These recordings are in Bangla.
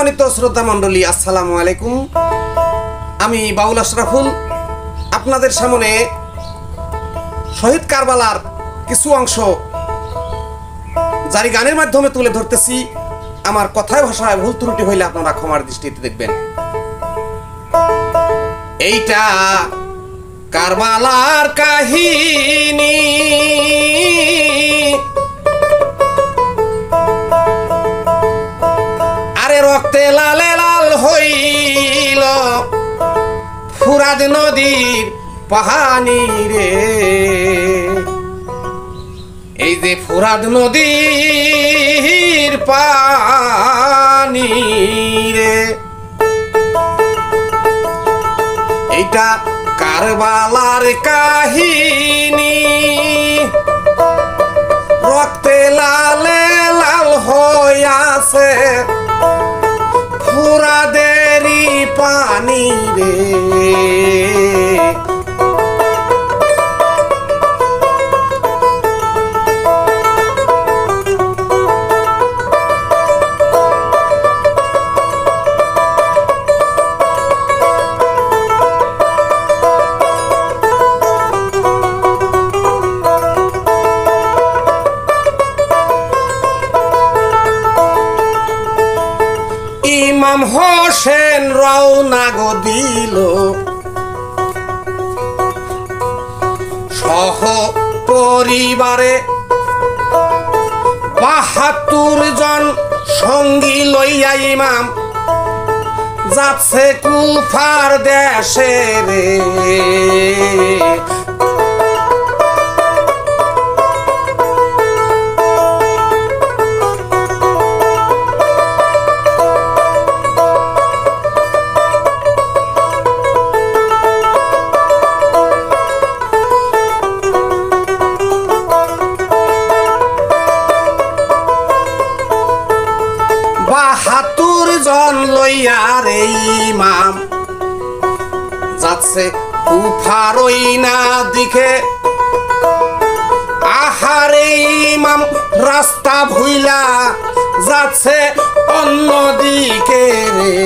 সম্মানিত শ্রোতা মণ্ডলী, আসসালামু আলাইকুম। আমি বাউল আশরাফুল আপনাদের সামনে শহীদ কারবালার কিছু অংশ জারি গানের মাধ্যমে তুলে ধরতেছি। আমার কথায় ভাষায় ভুল ত্রুটি হইলে আপনারা ক্ষমার দৃষ্টিতে দেখবেন। এইটা কারবালার কাহিনী, আরে রক্তে লালে লাল হইল ফুরাত নদীর পাহানি রে। এই যে ফুরাত নদীর পানি রে, এইটা কারবালার কাহিনী। রক্তে লালে লাল হইয়াছে ফুরাদেরই পানি রে। ইমাম হোসেন রওনা গো দিল সহ পরিবারে, ৭২ জন সঙ্গী লইয়া ইমাম যাচ্ছে কুফার দেশে রে। জন লইয়া রে ইমাম যাচ্ছে কুফারই না দিকে। আহারে ইমাম রাস্তা ভুইলা যাচ্ছে অন্যদিকে রে।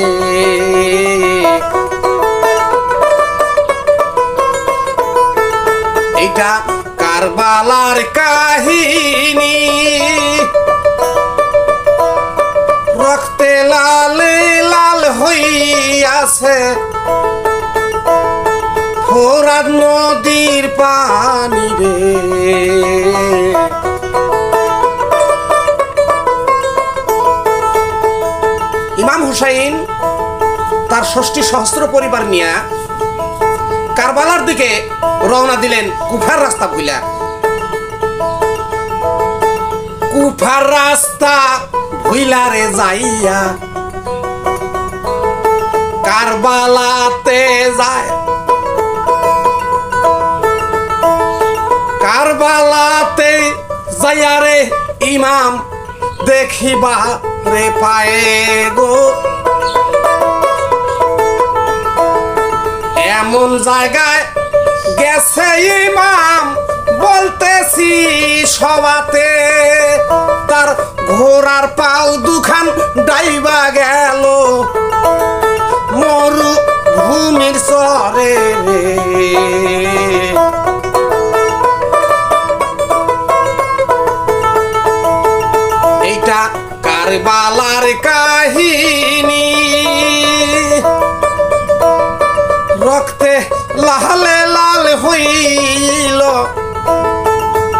এইটা কারবালার কাহিনী, রক্তে লালে লাল হইয়াছে ফোরাত নদীর পানি রে। ইমাম হুসাইন তার ৬০ সহস্র পরিবার নিয়ে কারবালার দিকে রওনা দিলেন কুফার রাস্তা ভুইলা। কুফার রাস্তা ভুইলারে যাইয়া কারবালাতে যায়, কারবালাতে যাইয়া রে ইমাম দেখিবা রে পায়ে গো এমন জায়গায় গেছে ইমাম বলতেছি সবাতে, তার ঘোড়ার পাও দুখান ডাইবা গেল মরু ভূমির চরে রে। এইটা কারবালার কাহিনী, রক্তে লালে লাল হইল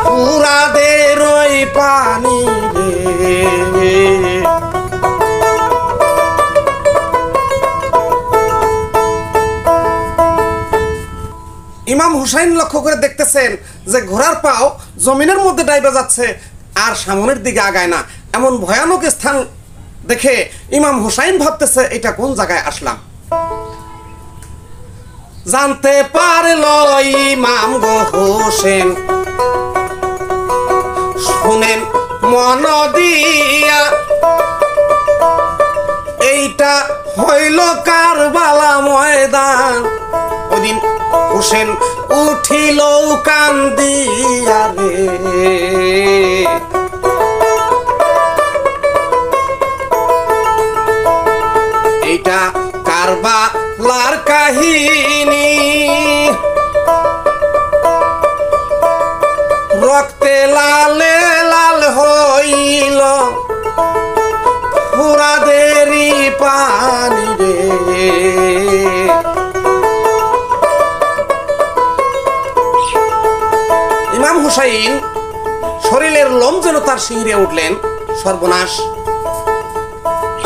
ফুরাদের ওই পানি রে। ইমাম হুসাইন লক্ষ্য করে দেখতেছেন যে ঘোড়ার পাও জমিনের মধ্যে ডাইবা যাচ্ছে আর সামনের দিকে আগায় না। এমন ভয়ানক স্থান দেখে ইমাম হুসাইন ভাবতেছে এটা কোন জায়গায় আসলাম। জানতে পারল ইমাম গো হোসেন, শুনেন মন দিয়া এইটা হইল কারবালা ময়দান। ওদিন হোসেন উঠিল কান্দিয়া রে। কারবালার কাহিনী রক্তে লালে লাল হইল ফুরাদেরই পানি রে। ইমাম হুসাইন শরীরের লোম যেন তার শিহরে উঠলেন। সর্বনাশ,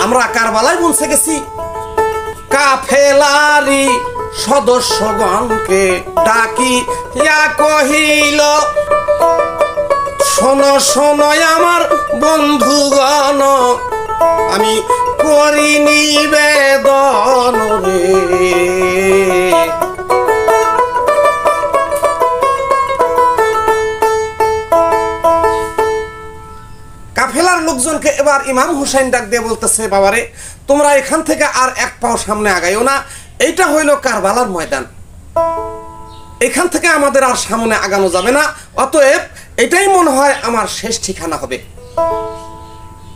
আমরা কারবালায় পৌঁছে গেছি। কাফেলারি সদস্যগণকে ডাকি ইয়া কহিল, শোনো শোনো আমার বন্ধুগণ, আমি করি নিবেদন রে। কাফেলার লোকজনকে এবার ইমাম হুসাইন ডাক দিয়ে বলতেছে, বাবারে তোমরা এখান থেকে আর এক পাও সামনে আগাইও না, এইটা হইল কারবালার ময়দান, এখান থেকে আমাদের আর সামনে আগানো যাবে না, অতএব এটাই মনে হয় আমার শেষ ঠিকানা হবে।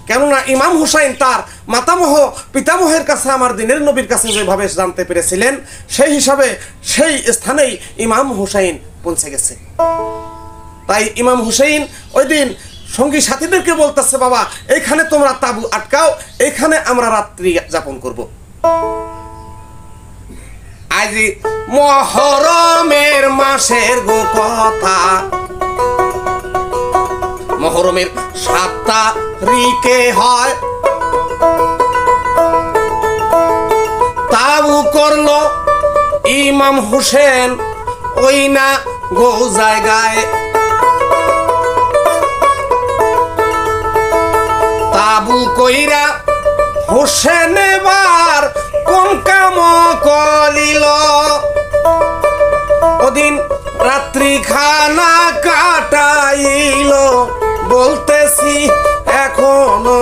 কেননা ইমাম হুসাইন তার মাতামহ পিতামহের কাছে আমার দিনের নবীর কাছে যেভাবে জানতে পেরেছিলেন, সেই হিসাবে সেই স্থানেই ইমাম হুসাইন পৌঁছে গেছে। তাই ইমাম হুসাইন ওই দিন সঙ্গী সাথীদেরকে বলতেছে, বাবা এইখানে তোমরা তাবু আটকাও, এখানে আমরা রাত্রি যাপন করব। আজ মহরমের মাসের গো কথা, মহরমের 7 তারিখে হয় তাবু করলো ইমাম হুসেন ওই না গো জায়গায়। তাবু কইরা হোসেন এবার কোন কাম করিল, ওদিন রাত্রি খানা কাটাইল, বলতেছি এখনো